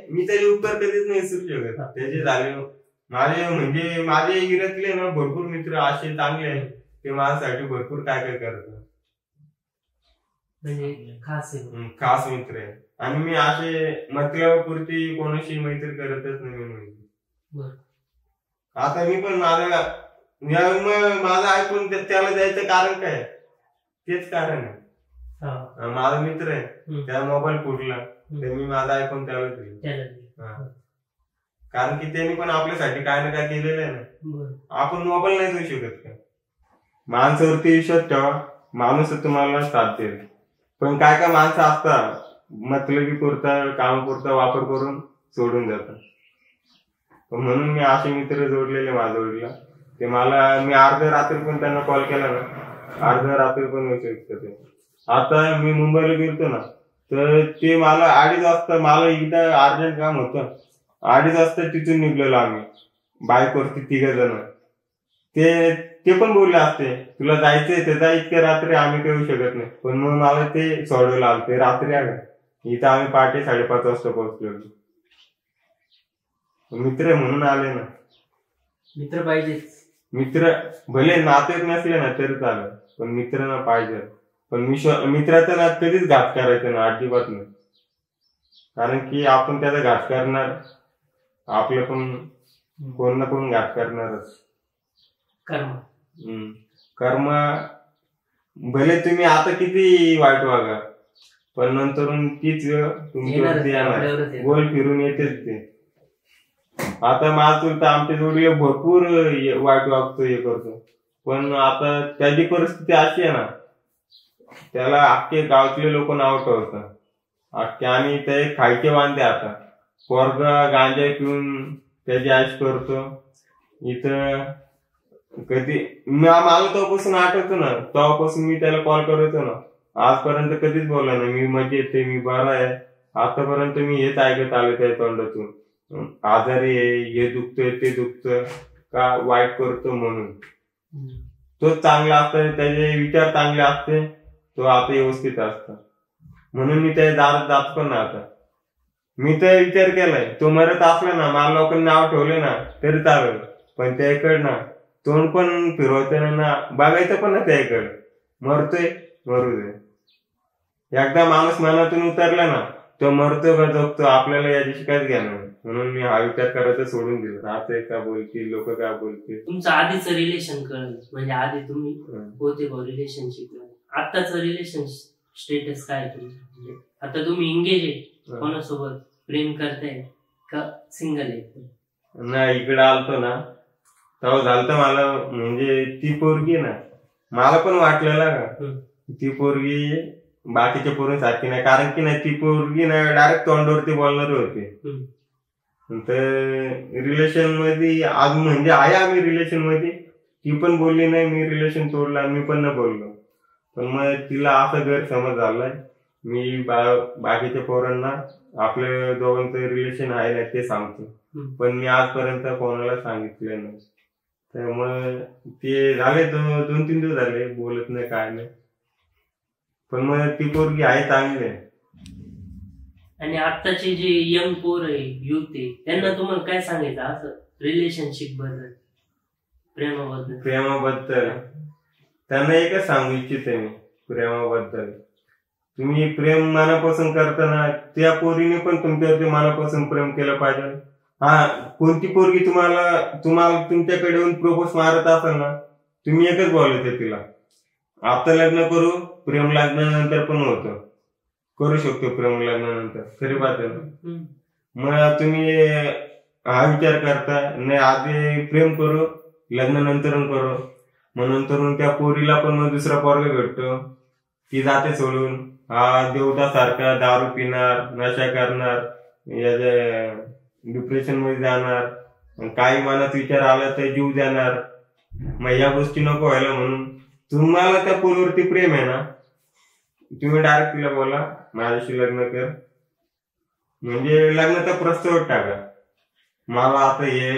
मी त्याचे उत्तर कधीच नाही विसरू शकत. त्याचे झाले माझे इरातले ना भरपूर मित्र असे चांगले आहेत, ते माझ्यासाठी भरपूर काय काय करतात. खास मित्र आहे. आणि मी असे मतलबापुरती कोणाशी मैत्री करतच नाही. आता मी पण माझं ऐकून त्याला द्यायचं कारण काय, तेच कारण आहे. माझा मित्र आहे, त्याला मोबाईल फुटला तर मी माझा ऐकून त्याला दिला. कारण की त्यांनी पण आपल्यासाठी काय ना काय केलेलं आहे ना. आपण मोबाईल नाही देऊ शकत का. माणसावरती विश्वास ठेवा, माणूस तुम्हाला साथ देईल. पण काय काय माणसं असतात मतलबी पुरता काम पुरता वापर करून सोडून जातात. म्हणून मी असे मित्र जोडलेले माझ्या जोडीला. ते मी अर्ध्या रात्री पण त्यांना कॉल केला ना, अर्ध्या रात्री पण विचारते. आता मी मुंबईला गेलतो ना, तर ते मला 2:30 वाजता, मला इथं अर्जंट काम होतं, 2:30 वाजता तिथून निघलेलो आम्ही बाईकवरती 3 जण. ते पण बोलले असते तुला जायचंय ते जा, इतक्या रात्री आम्ही काही येऊ शकत नाही. पण मग मला ते सोडवलं आलं, ते रात्री आलं. इथं आम्ही पहाटे 5:30 वाजता पोहोचलो. मित्र म्हणून आले ना. मित्र पाहिजेच. मित्र भले नातेच नसले ना तरी चालेल, पण मित्र ना पाहिजे. पण मित्राचा ना कधीच घात करायचा ना, अजिबात नाही. कारण की आपण त्याचा घात करणार, आपलं पण कोण ना कोण घात करणारच. कर्म भले तुम्ही आता किती वाईट वागा, पण नंतर तीच तुमच्यावरती येणार, गोल फिरून येतेच ते. आता माझं तर आमच्या जोडीला भरपूर वाईट वागतो, हे करतो, पण आता त्याची परिस्थिती अशी आहे ना, त्याला अख्खे गावातले लोक नाव ठेवतात अख्खे, आणि ते खायचे वांदे. आता पोरगा गांजा पिऊन त्याची ऐश करतो इथं. कधी मला तेव्हापासून आठवतो ना, तेव्हापासून मी त्याला कॉल करतो ना, आजपर्यंत कधीच बोलला नाही मी मजेत आहे, मी बरा आहे. आतापर्यंत मी हेच ऐकत आलो त्या तोंडातून, आजारी आहे, हे दुखतंय ते दुखतं, का वाईट करतो म्हणून. तो चांगला असतो, त्याचे विचार चांगले असते, तो आता व्यवस्थित असतो. म्हणून मी त्या दारात जात पण ना. आता मी तर विचार केलाय, तो मरत असला ना, मला लोकांनी नाव ठेवले ना तरी चालेल, पण त्याकडे ना तोंड पण फिरवायचं ना, बघायचं पण ना त्याकडे. मरतोय मरू दे. एकदा माणूस मनातून उतरला ना, तो मरतो का जगतो आपल्याला याच्याशी काहीच घेणार. म्हणून मी हा विचार करायचं सोडून दिलं. आता काय बोलतील लोक, काय बोलतील. तुमचं आधीचं रिलेशन कळलं, म्हणजे आधी तुम्ही होते रिलेशनशिप, आताचं रिलेशन स्टेटस काय तुमचं? आता तुम्ही एंगेज आहे, कोणासोबत प्रेम करताय का सिंगल आहे? नाही, इकडे आलतो ना तेव्हा झालं मला, म्हणजे ती पोरगी ना, मला पण वाटलेलं का ती पोरगी बाकीच्या पोरींसारखी नाही. कारण की नाही, ती पोरगी ना डायरेक्ट तोंडावरती बोलणारी होती. तर रिलेशन मध्ये आज म्हणजे आहे आम्ही रिलेशन मध्ये, ती पण बोलली नाही, मी रिलेशन तोडला, मी पण नाही बोललो. पण मग तिला असा गैरसमज झालाय, मी बाकीच्या पोरांना आपल्या दोघांचं रिलेशन आहे ना ते सांगतो, पण मी आजपर्यंत कोणाला सांगितलं नाही. त्यामुळे ते झाले 2-3 दिवस झाले बोलत नाही, काय नाही. पण मग ती पोरगी आहे चांगली आहे. आणि आताचे जे यंग पोर आहे, युथ आहे, त्यांना तुम्हाला काय सांगायचं असं रिलेशनशिप बद्दल, प्रेमाबद्दल? त्यांना एकच सांगू इच्छिते मी प्रेमाबद्दल. तुम्ही प्रेम मनापासून करताना त्या पोरीने पण तुमच्यावरती मनापासून प्रेम केलं पाहिजे. हा, कोणती पोरगी तुम्हाला तुमच्याकडे येऊन प्रपोज मारत असेल ना, तुम्ही एकच बोलायचं तिला, आता लग्न करू, प्रेम लग्नानंतर पण होतं, करू शकतो प्रेम लग्नानंतर, खरी बात आहे ना. मग तुम्ही हा विचार करता नाही, आधी प्रेम करू, लग्नानंतर करू, म्हणून तर त्या पोरीला पण मग दुसरा पोरगा भेटतो, ती जाते सोडून. हा देवता सारखा दारू पिणार, नशा करणार, याच्या डिप्रेशन मध्ये जाणार, काही मनात विचार आला तर जीव देणार. मग या गोष्टी नको व्हायला, म्हणून तुम्हाला त्या पोरीवरती प्रेम आहे ना, तुम्ही डायरेक्ट तिला बोला माझ्याशी लग्न कर, म्हणजे लग्नाचा प्रस्ताव टाका. मला आता हे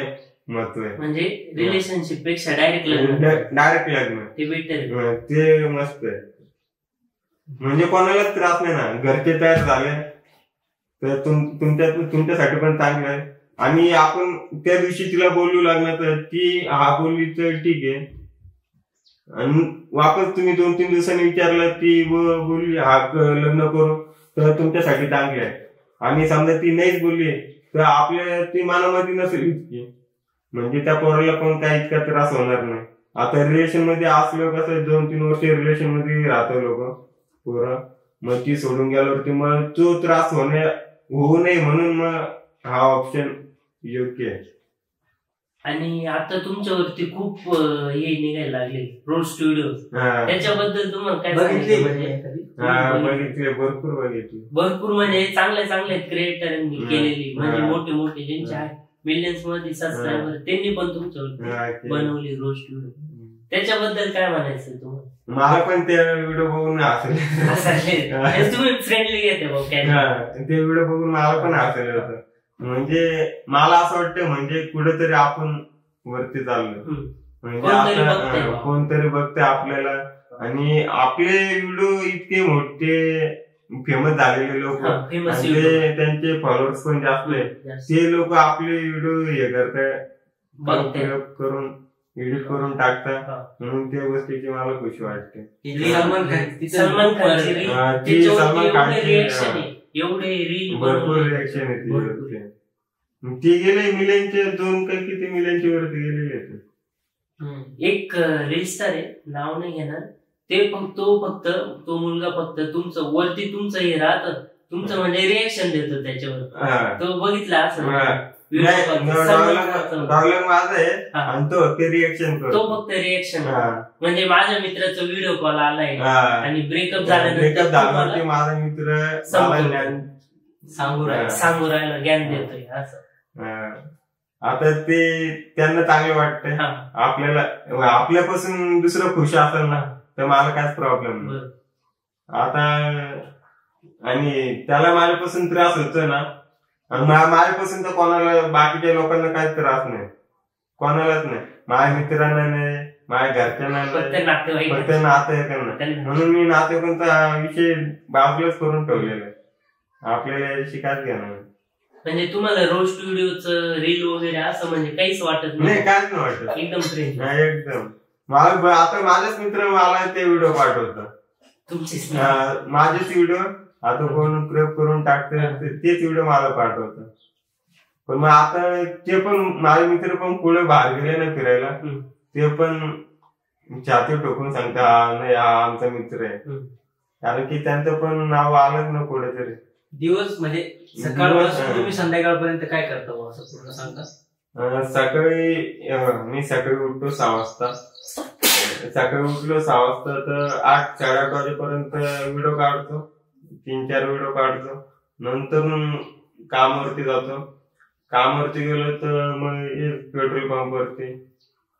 महत्व आहे, म्हणजे रिलेशनशिप पेक्षा डायरेक्ट लग्न ते बेटर, ते मस्त आहे. म्हणजे कोणालाच त्रास नाही ना, घरचे तयार झाले तर तुमच्यासाठी पण चांगलं आहे. आणि आपण त्या दिवशी तिला बोलू लागणार तर ती हा बोलली तर ठीक आहे, आणि वापस तुम्ही 2-3 दिवसांनी विचारलं ती बोलली हा लग्न करू, तर तुमच्यासाठी चांगले आहे. आणि समजा ती नाहीच बोलली तर आपल्या ती मनामध्ये नसेल इतकी, म्हणजे त्या पोराला पण काही इतका त्रास होणार नाही. आता रिलेशन मध्ये असलो कसं 2-3 वर्ष रिलेशन मध्ये राहतो लोक पोरं, मग ती सोडून गेल्यावरती मग तो त्रास होऊ नये म्हणून मग हा ऑप्शन योग्य आहे. आणि आता तुमच्यावरती खूप हे निघायला लागले रोड स्टुडिओ, त्याच्याबद्दल तुम्हाला काय सांगितलं? बघितले, भरपूर म्हणजे चांगले क्रिएटरांनी केलेली, म्हणजे मोठे ज्यांचे मिलियन्स मध्ये सबस्क्रायबर, त्यांनी पण तुमच्यावरती बनवली रोड स्टुडिओ. त्याच्याबद्दल काय म्हणायचं तुम्हाला? मला पण ते व्हिडिओ बघून तुम्ही फ्रेंडली घेते ते व्हिडिओ बघून मला पण हसायला होतं. म्हणजे मला असं वाटतं, म्हणजे कुठेतरी आपण वरती चाललो, म्हणजे कोणतरी बघते आपल्याला. आणि आपले व्हिडिओ इतके मोठे फेमस झालेले लोक, त्यांचे फॉलोअर्स पण जास्त आहे, ते लोक आपले व्हिडिओ हे करतात, बघते. करून एडिट करून टाकता हा. म्हणून त्या गोष्टीची मला खुशी वाटते. सलमान खानची रील ती सलमान खानची रिएक्शन आहे, एवढे रील भरपूर रिएक्शन आहे तिच्यावरती. ती गेले मिलियनचे 2 काही किती मिलियनच्या वरती गेलेले आहेत. एक रील स्टार आहे, नाव नाही घेणार, ते फक्त तो मुलगा फक्त तुमचं वरती तुमचं हे राहतं, तुमचं म्हणजे रिएक्शन देतो त्याच्यावर. तो बघितला असं डायलॉग माझा आहे आणि तो फक्त रिएक्शन करतो. तो फक्त रिएक्शन म्हणजे माझ्या मित्राचा व्हिडिओ कॉल आलाय आणि ब्रेकअप झाल्यानंतर झाल्यानंतर माझा मित्र सांगू राहिला, ज्ञान देतोय असं. आता ते त्यांना चांगलं वाटतंय. आपल्याला आपल्यापासून दुसरं खुश असेल ना तर मला काहीच प्रॉब्लेम नाही. आता आणि त्याला माझ्यापासून त्रास होतोय ना, माझ्यापासून तर कोणाला बाकीच्या लोकांना काहीच त्रास नाही, कोणालाच नाही, माझ्या मित्रांना नाही, माझ्या घरच्यांना नाही, फक्त नातेवाईकांना. म्हणून मी नातेवाईकांचा विषय बाजूलाच करून ठेवलेला आहे. आपल्याला याची काहीच घेणार म्हणजे तुम्हाला रोस्ट व्हिडिओचं रील वगैरे असं म्हणजे काहीच वाटत नाही, काहीच नाही वाटत, एकदम फ्रेंड एकदम. मला आता माझेच मित्र मला ते व्हिडिओ पाठवतात, तुमचेच माझेच व्हिडिओ आता कोण क्रेप करून टाकते तेच व्हिडिओ मला पाठवतात. पण मग आता ते पण माझे मित्र पण पुढे बाहेर गेले ना फिरायला, ते पण छाती ठोकून सांगता नाही हा आमचा मित्र आहे, कारण की त्यांचं पण नाव आलंच ना कुठेतरी. दिवस म्हणजे सकाळपासून तुम्ही संध्याकाळपर्यंत काय करता असं पूर्ण सांगा. सकाळी उठतो 6 वाजता. सकाळी उठलो 6 वाजता तर 8-8:30 वाजेपर्यंत व्हिडिओ काढतो, 3-4 व्हिडिओ काढतो. नंतर कामावरती जातो. कामावरती गेलो तर मग पेट्रोल पंपवरती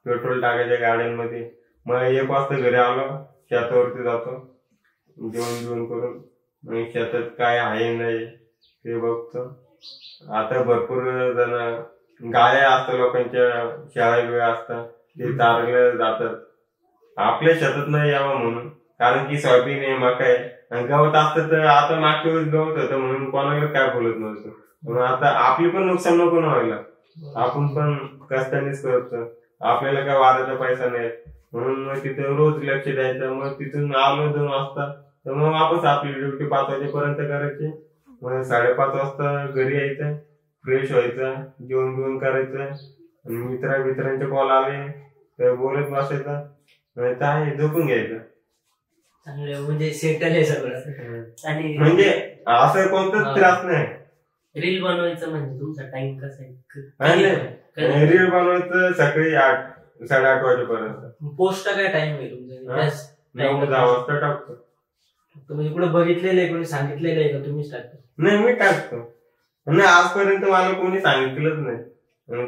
पेट्रोल टाकायच्या गाड्यांमध्ये. मग 1 वाजता घरी आलो, शेतावरती जातो, जेवण करून मग शेतात काय आहे नाही ते बघतो. आता भरपूर जण गाया असतात, लोकांच्या शाळा वेळ असतात, ते चारले जातात. आपल्या शेतात नाही यावं म्हणून, कारण की सोयाबीन आहे, मका आहे, आणि गवत असतं तर आता मागच्या वेळेस गवत होतं म्हणून कोणाला काय बोलत नव्हतं. म्हणून आता आपली पण नुकसान नको व्हायला, आपण पण कष्टानेच करतो, आपल्याला काय वाराचा पैसा नाही म्हणून मग तिथे रोज लक्ष द्यायचं. मग तिथून आलो 2 वाजता तर मग वापस आपली ड्युटी 5 वाजेपर्यंत करायची. मग 5:30 वाजता घरी यायचं, फ्रेश व्हायचं, जेवण करायचं, मित्रांचे कॉल आले तर बोलत बसायचं, नाही झोपून घ्यायचं. चांगलं म्हणजे सेटल आहे सगळं. आणि म्हणजे असं कोणताच त्रास नाही. रील बनवायचं म्हणजे तुमचा टाइम कसा आहे? रील बनवायचं सकाळी 8-8:30 वाजेपर्यंत. पोस्ट काय टाइम आहे तुमचा? 9-10 वाजता टाकतो. म्हणजे कुठे बघितलेलं आहे, कोणी सांगितलेलं आहे का तुम्हीच टाकतो? नाही, मी टाकतो. नाही, आजपर्यंत मला कोणी सांगितलंच नाही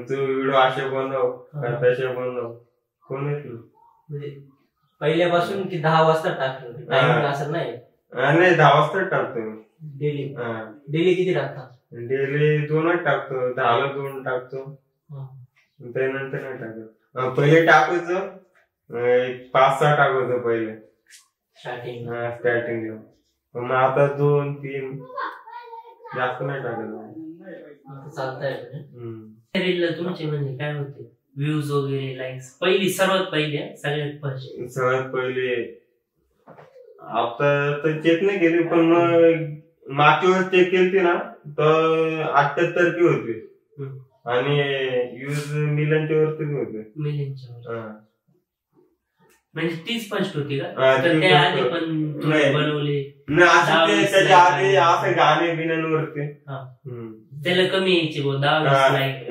तू व्हिडिओ असे बनव तसे बनव, कोणीच नाही. म्हणजे पहिल्यापासून की 10 वाजता टाकतो टाइम असं नाही? नाही, 10 वाजता टाकतो मी. डेली किती टाकता? डेली 2च टाकतो, 10ला 2 टाकतो, त्यानंतर नाही टाकत. पहिले टाकायचं 5-6 टाकायचं पहिले स्टार्टिंगला, मग आता 2-3 जास्त नाही टाकत. चालतंय. रीलला तुमचे म्हणजे काय होते व्ह्यूज वगैरे, लाईक्स? सर्वात पहिले आता तर चेक नाही केली, पण मग मागच्या वेळेस चेक केली ना तर 78 होते आणि व्ह्यूज मिलियनच्या वरती होते. म्हणजे तीच फर्स्ट होती का? त्या आधी पण बनवले त्याच्या आधी असं गाणे बिनांवरती त्याला कमी यायचे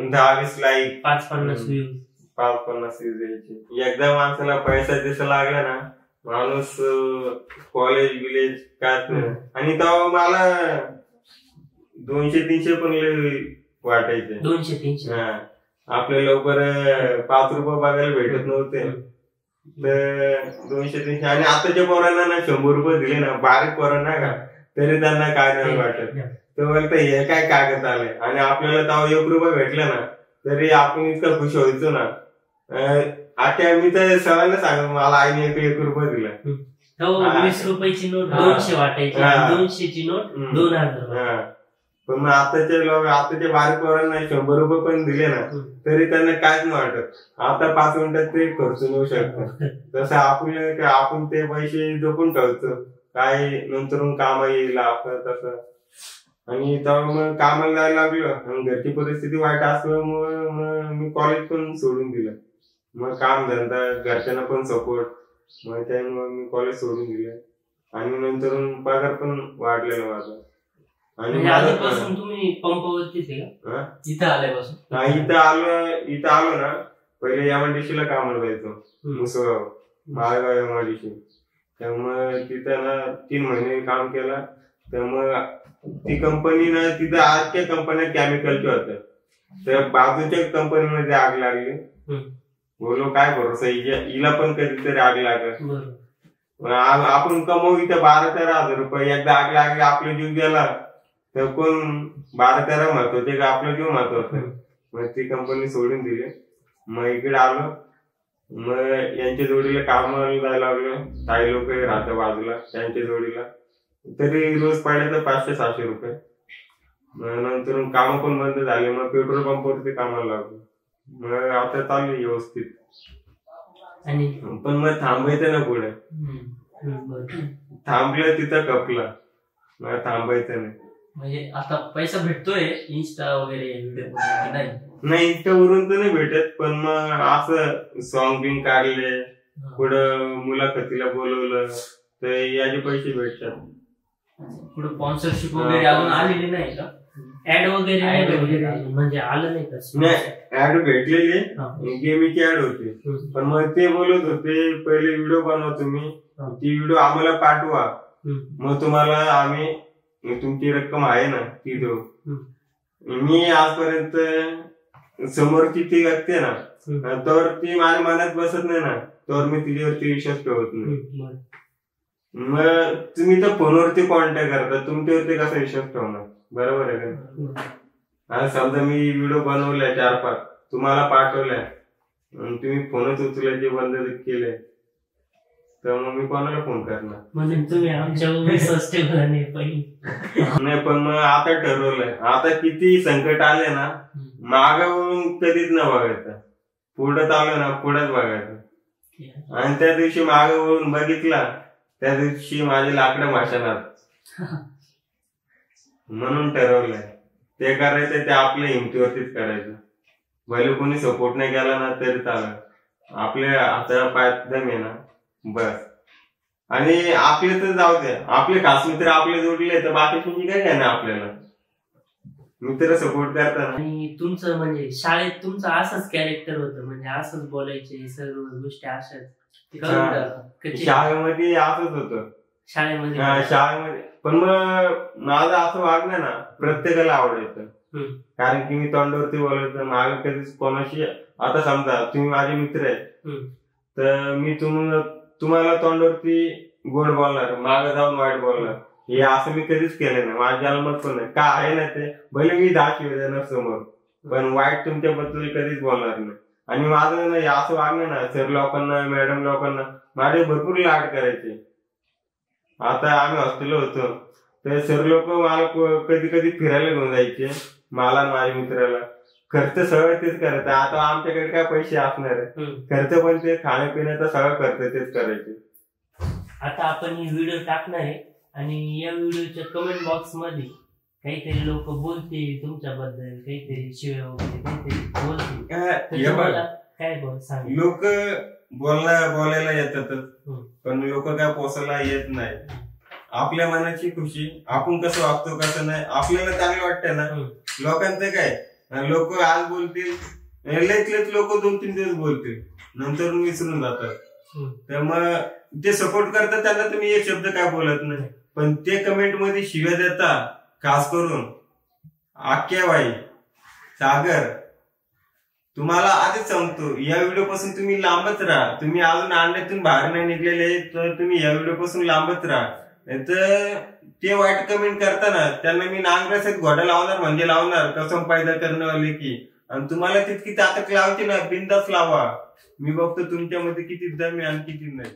10-20 लाईक, 5-50 व्ह्यूज, 5-50 व्ह्यूज यायचे. एकदा माणसाला पैसा दिसा लागला ना, माणूस कॉलेज विलेज काय नाही. आणि तेव्हा मला 200-300 पण वाटायचे. 200-300 आपल्या लवकर 5 रुपये बघायला भेटत नव्हते, तर 200-300. आणि आताच्या पोरांना ना 100 रुपये दिले ना, बारीक पोरांना का तरी त्यांना काय नाही वाटत. तर बोलतं हे काय कागद आलंय, आणि आपल्याला तेव्हा 1 रुपये भेटला ना तरी आपण इतकं खुश व्हायचो ना. आता मी तर सगळ्यांना सांगतो, मला आईने 1 रुपये दिला. 20 रुपयाची नोट 200 वाटायची, 200ची नोट 2000. पण मग आताच्या बारीक पोरांना 100 रुपये पण दिले ना तरी त्यांना काहीच नाही वाटत. आता 5 मिनिटात ते खर्चून येऊ शकतात. तसं आपण ते पैसे जपून ठेवतो, काय नंतर काम येईल आपलं तसं. आणि तेव्हा मग कामाला जायला लागलो आणि घरची परिस्थिती वाईट असल्यामुळे मग मी कॉलेज पण सोडून दिलं. मग काम धंदा घरच्यांना पण सपोर्ट, मग त्यामुळे मी कॉलेज सोडून दिलं. आणि नंतर पगार पण वाढलेला माझा. आणि आधीपासून तुम्ही पंपावरतीच आहे का? इथं आल्यापासून इथं आलो ना, पहिले MIDC ला कामाला जायचो, मुसळगाव माळगाव MIDC. त्यामुळे तिथं ना 3 महिने काम केला. त्यामुळे ती कंपनी ना, तिथं आजच्या कंपन्या केमिकलच्या होत्या. तर बाजूच्या कंपनीमध्ये आग लागली. बोलो काय भरोसा, हिला पण कधीतरी आग लागल. आपण कमवू इथं 12-13 हजार रुपये, एकदा आग लागली आपला जीव गेला तर कोण 12-13 महत्वाचे का आपला जीव महत्वाचा. मग ती कंपनी सोडून दिली. मग इकडे आलो. मग यांच्या जोडीला कामाला जायला लागलो. काही लोक राहतात बाजूला, त्यांच्या जोडीला तरी रोज पडायचं 500-600 रुपये. नंतर काम पण बंद झाले. मग पेट्रोल पंपवरती कामाला लागलो. मग आता चालू व्यवस्थित. पण मग थांबायचं ना पुढे, थांबलं तिथं कपला, मग थांबायचं नाही. म्हणजे आता पैसा भेटतोय इंस्टा वगैरे नाही, इंस्टावरून तर नाही भेटत. पण मग असं सॉंग बिंग काढले, पुढं मुलाखतीला बोलवलं तर याचे पैसे भेटतात. पुढे स्पॉन्सरशिप वगैरे अजून आलेली नाही का? ऍड वगैरे म्हणजे आलं नाही का? नाही, ऍड भेटलेली गेमची ऍड होती. पण मग ते बोलत होते पहिले व्हिडिओ बनवा तुम्ही, ती व्हिडिओ आम्हाला पाठवा, मग तुम्हाला आम्ही तुमची रक्कम आहे ना ती देऊ. मी आजपर्यंत समोरची ती व्यक्ती ना, तर ती माझ्या मनात बसत नाही ना, तर मी तिच्यावरती विश्वास ठेवत नाही. मग तुम्ही तर फोनवरती कॉन्टॅक्ट करता, तुमच्यावरती कसा विश्वास ठेवणार? बरोबर आहे का? आणि समजा मी व्हिडिओ बनवलाय 4-5, तुम्हाला पाठवलाय, तुम्ही फोनच उचलायचे बंद केले, तर मग मी कोणाला फोन करणार? म्हणजे तुम्ही आमच्यावर विश्वास ठेवला नाही पहिले. नाही, पण मग आता ठरवलंय, आता किती संकट आले ना, मागं कधीच न बघायचं, पुढं आलं ना पुढंच बघायचं. आणि त्या दिवशी मागं वळून बघितला, त्या दिवशी माझे लाकडं भाषणात. म्हणून ठरवलंय ते करायचं, ते आपल्या हिमतीवरतीच करायचं. भले कोणी सपोर्ट नाही केला ना तरी चालेल, आपल्या हाताला पायात दम आहे ना बस. आणि आपले तर जाऊ दे, आपले खास मित्र आपले जोडले तर बाकीची काय काय ना, आपल्याला मित्र सपोर्ट करतात. आणि तुमचं म्हणजे शाळेत तुमचं असंच कॅरेक्टर होतं, म्हणजे असंच बोलायचे, सर्व गोष्टी अशाच शाळेमध्ये असंच होतं. शाळेमध्ये पण मग माझं असं वागणं ना प्रत्येकाला आवडायचं, कारण की मी तोंडावरती बोलायचं. मागे कधीच कोणाशी, आता समजा तुम्ही माझे मित्र आहे तर मी तुम्हाला तोंडावरती गोड बोलणार, मागे जाऊन वाईट बोलणार, हे असं मी कधीच केलं नाही. माझ्या जन्मात पण नाही. का आहे ना ते, भले मी 10 शिवाय देणार समोर, पण वाईट तुमच्याबद्दल कधीच बोलणार नाही. आणि माझं नाही असं वागणं ना, सर लोकांना, मॅडम लोकांना माझे भरपूर लाड करायचे. आता आम्ही हॉस्टेलला होतो तर सर लोक मला कधी कधी फिरायला घेऊन जायचे, मला माझ्या मित्राला. खर्च सगळं तेच करायचं. आता आमच्याकडे काय पैसे असणार आहे, खर्च पण ते खाण्यापिण्याचा सगळं खर्च तेच करायचे. आता आपण ही व्हिडिओ टाकणार आहे आणि या व्हिडिओच्या कमेंट बॉक्स मध्ये काहीतरी लोक बोलतील तुमच्याबद्दल, काहीतरी शिव्या वगैरे काहीतरी बोलतील. काय सांग, लोक बोलायला येतातच, पण लोक काय पोसायला येत नाही. आपल्या मनाची खुशी, आपण कसं वागतो कसं नाही, आपल्याला चांगलं वाटतंय ना. लोकांचं काय, लोक आज बोलतील, लयच लोक 2-3 दिवस बोलतील, नंतर विसरून जातात. तर मग ते सपोर्ट करतात त्यांना तुम्ही एक शब्द काय बोलत नाही, पण ते कमेंट मध्ये शिव्या देता. खास करून आख्या बाई, सागर, तुम्हाला आधीच सांगतो या व्हिडिओ पासून तुम्ही लांबच राहा. तुम्ही अजून अंड्यातून बाहेर नाही निघलेले तर तुम्ही या व्हिडिओ पासून लांबच राहा. तर ते वाईट कमेंट करताना त्यांना मी नांगरासात घोडा लावणार म्हणजे लावणार, कसम पैदा करण्यावाले की. आणि तुम्हाला तितकी ताकद लावायची ना, बिंदास लावा. मी बघतो तुमच्यामध्ये किती दम आहे आणि किती नाही.